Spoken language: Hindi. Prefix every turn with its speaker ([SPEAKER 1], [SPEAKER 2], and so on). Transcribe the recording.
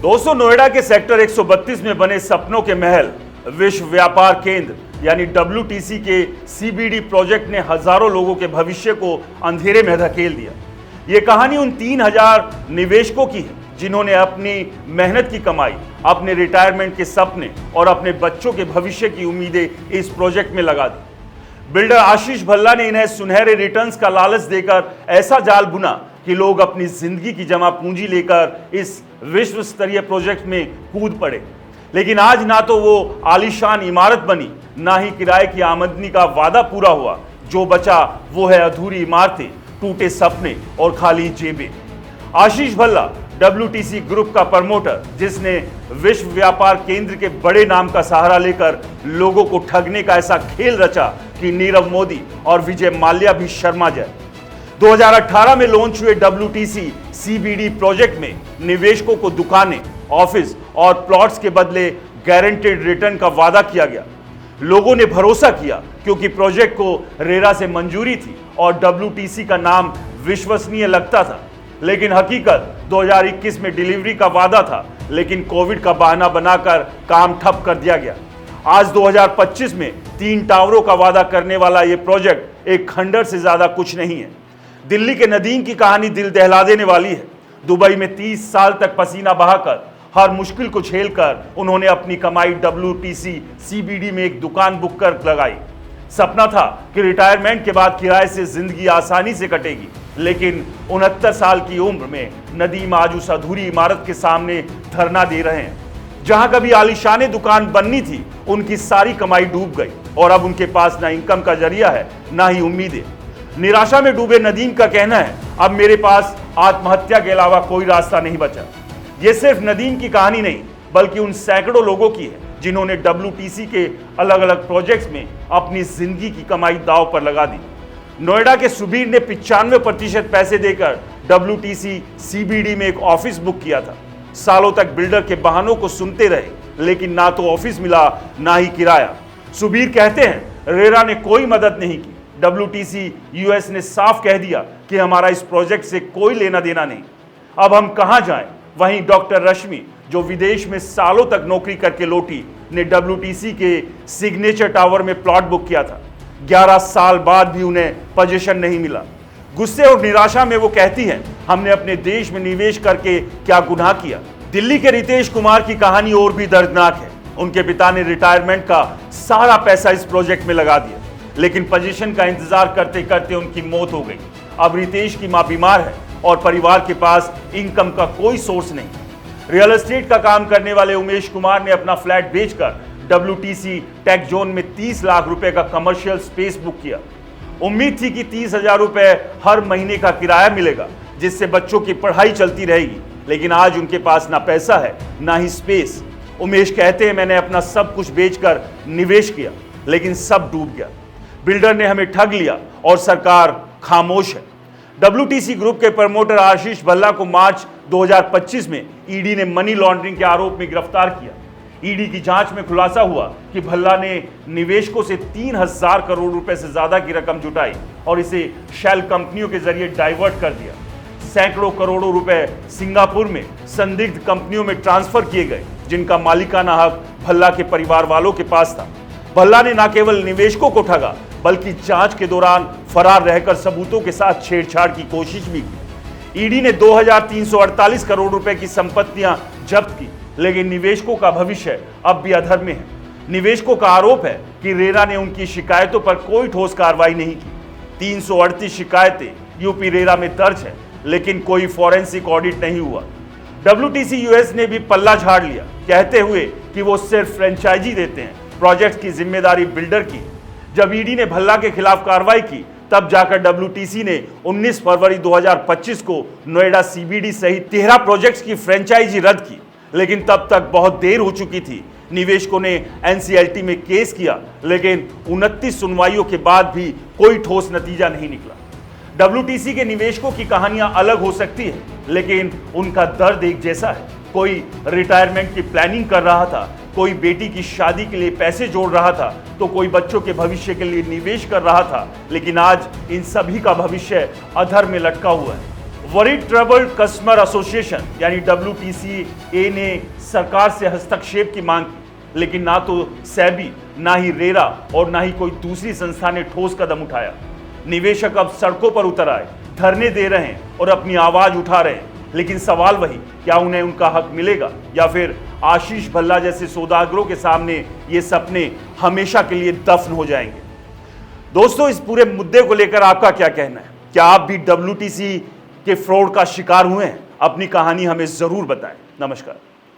[SPEAKER 1] दोस्तों, नोएडा के सेक्टर 132 में बने सपनों के महल विश्व व्यापार केंद्र यानी WTC के CBD प्रोजेक्ट ने हजारों लोगों के भविष्य को अंधेरे में धकेल दिया। ये कहानी उन 3000 निवेशकों की है जिन्होंने अपनी मेहनत की कमाई, अपने रिटायरमेंट के सपने और अपने बच्चों के भविष्य की उम्मीदें इस प्रोजेक्ट में लगा दी। बिल्डर आशीष भल्ला ने इन्हें सुनहरे रिटर्न्स का लालच देकर ऐसा जाल बुना कि लोग अपनी जिंदगी की जमा पूंजी लेकर इस विश्व स्तरीय प्रोजेक्ट में कूद पड़े। लेकिन आज ना तो वो आलीशान इमारत बनी, ना ही किराए की आमदनी का वादा पूरा हुआ। जो बचा वो है अधूरी इमारतें, टूटे सपने और खाली जेबें। आशीष भल्ला WTC ग्रुप का प्रमोटर, जिसने विश्व व्यापार केंद्र के बड़े नाम का सहारा लेकर लोगों को ठगने का ऐसा खेल रचा कि नीरव मोदी और विजय माल्या भी शर्मा जाए। 2018 में लॉन्च हुए WTC CBD प्रोजेक्ट में निवेशकों को दुकानें, ऑफिस और प्लॉट्स के बदले गारंटेड रिटर्न का वादा किया गया। लोगों ने भरोसा किया क्योंकि प्रोजेक्ट को रेरा से मंजूरी थी और WTC का नाम विश्वसनीय लगता था। लेकिन हकीकत 2021 में डिलीवरी का वादा था, लेकिन कोविड का बहाना बनाकर काम ठप कर दिया गया। आज 2025 में 3 टावरों का वादा करने वाला यह प्रोजेक्ट एक खंडर से ज्यादा कुछ नहीं है। दिल्ली के नदीम की कहानी दिल दहला देने वाली है। दुबई में 30 साल तक पसीना बहाकर, हर मुश्किल को झेलकर उन्होंने अपनी कमाई WTC CBD में एक दुकान बुक कर लगाई। सपना था कि रिटायरमेंट के बाद किराए से जिंदगी आसानी से कटेगी, लेकिन 69 साल की उम्र में नदीम आज उस अधूरी इमारत के सामने धरना दे रहे हैं। जहां कभी आलीशान दुकान बननी थी, उनकी सारी कमाई डूब गई और अब उनके पास ना इनकम का जरिया है, ना ही उम्मीदें। निराशा में डूबे नदीम का कहना है, अब मेरे पास आत्महत्या के अलावा कोई रास्ता नहीं बचा। यह सिर्फ नदीम की कहानी नहीं, बल्कि उन सैकड़ों लोगों की है जिन्होंने WTC के अलग अलग प्रोजेक्ट्स में अपनी जिंदगी की कमाई दांव पर लगा दी। नोएडा के सुबीर ने 95% पैसे देकर WTC CBD में एक ऑफिस बुक किया था। सालों तक बिल्डर के बहानों को सुनते रहे, लेकिन ना तो ऑफिस मिला, ना ही किराया। सुबीर कहते हैं, रेरा ने कोई मदद नहीं की। WTC US ने साफ कह दिया कि हमारा इस प्रोजेक्ट से कोई लेना देना नहीं। अब हम कहां जाएं? वहीं डॉक्टर रश्मि, जो विदेश में सालों तक नौकरी करके लौटी, ने WTC के सिग्नेचर टावर में प्लॉट बुक किया था। 11 साल बाद भी उन्हें पोजीशन नहीं मिला। गुस्से और निराशा में वो कहती हैं, हमने अपने देश में निवेश करके क्या गुनाह किया। दिल्ली के रितेश कुमार की कहानी और भी दर्दनाक है। उनके पिता ने रिटायरमेंट का सारा पैसा इस प्रोजेक्ट में लगा दिया, लेकिन पोजीशन का इंतजार करते करते उनकी मौत हो गई। अब रितेश की मां बीमार है और परिवार के पास इनकम का कोई सोर्स नहीं। रियल एस्टेट का काम करने वाले उमेश कुमार ने अपना फ्लैट बेचकर WTC टेक जोन में 30 लाख रुपए का कमर्शियल स्पेस बुक किया। उम्मीद थी कि 30,000 रुपए हर महीने का किराया मिलेगा, जिससे बच्चों की पढ़ाई चलती रहेगी। लेकिन आज उनके पास ना पैसा है, ना ही स्पेस। उमेश कहते हैं, मैंने अपना सब कुछ बेचकर निवेश किया, लेकिन सब डूब गया। बिल्डर ने हमें ठग लिया और सरकार खामोश है। WTC ग्रुप के प्रमोटर आशीष भल्ला को मार्च 2025 में ईडी ने मनी लॉन्ड्रिंग के आरोप में गिरफ्तार किया। ईडी की जांच में खुलासा हुआ कि भल्ला ने निवेशकों से 3000 करोड़ रुपए से ज्यादा की रकम जुटाई और इसे शेल कंपनियों के जरिए डाइवर्ट कर दिया। सैकड़ों करोड़ों रुपए सिंगापुर में संदिग्ध कंपनियों में ट्रांसफर किए गए, जिनका मालिकाना हक भल्ला के परिवार वालों के पास था। भल्ला ने न केवल निवेशकों को ठगा, बल्कि जांच के दौरान फरार रहकर सबूतों के साथ छेड़छाड़ की कोशिश भी की। ईडी ने 2348 करोड़ रुपए की संपत्तियां जब्त की, लेकिन निवेशकों का भविष्य अब भी अधर में है। निवेशकों का आरोप है कि रेरा ने उनकी शिकायतों पर कोई ठोस कार्रवाई नहीं की। 338 शिकायतें यूपी रेरा में दर्ज है, लेकिन कोई फॉरेंसिक ऑडिट नहीं हुआ। WTC US ने भी पल्ला झाड़ लिया, कहते हुए कि वो सिर्फ फ्रेंचाइजी देते हैं, प्रोजेक्ट की जिम्मेदारी बिल्डर की। जब ईडी ने भल्ला के खिलाफ कार्रवाई की, तब जाकर WTC ने 19 फरवरी 2025 को नोएडा CBD सहित 13 प्रोजेक्ट्स की फ्रेंचाइजी रद्द की। लेकिन तब तक बहुत देर हो चुकी थी। निवेशकों ने NCLT में केस किया, लेकिन 29 सुनवाइयों के बाद भी कोई ठोस नतीजा नहीं निकला। WTC के निवेशकों की कहानियां अलग हो सकती है, लेकिन उनका दर्द एक जैसा है। कोई रिटायरमेंट की प्लानिंग कर रहा था, कोई बेटी की शादी के लिए पैसे जोड़ रहा था, तो कोई बच्चों के भविष्य के लिए निवेश कर रहा था। लेकिन आज इन सभी का भविष्य अधर में लटका हुआ है। वरीड ट्रबल्ड कस्टमर एसोसिएशन यानी WTCA ने सरकार से हस्तक्षेप की मांग की, लेकिन ना तो सेबी, ना ही रेरा और ना ही कोई दूसरी संस्था ने ठोस कदम उठाया। निवेशक अब सड़कों पर उतर आए, धरने दे रहे हैं और अपनी आवाज उठा रहे हैं, लेकिन सवाल वही, क्या उन्हें उनका हक मिलेगा या फिर आशीष भल्ला जैसे सौदागरों के सामने ये सपने हमेशा के लिए दफन हो जाएंगे। दोस्तों, इस पूरे मुद्दे को लेकर आपका क्या कहना है? क्या आप भी WTC के फ्रॉड का शिकार हुए हैं? अपनी कहानी हमें जरूर बताएं। नमस्कार।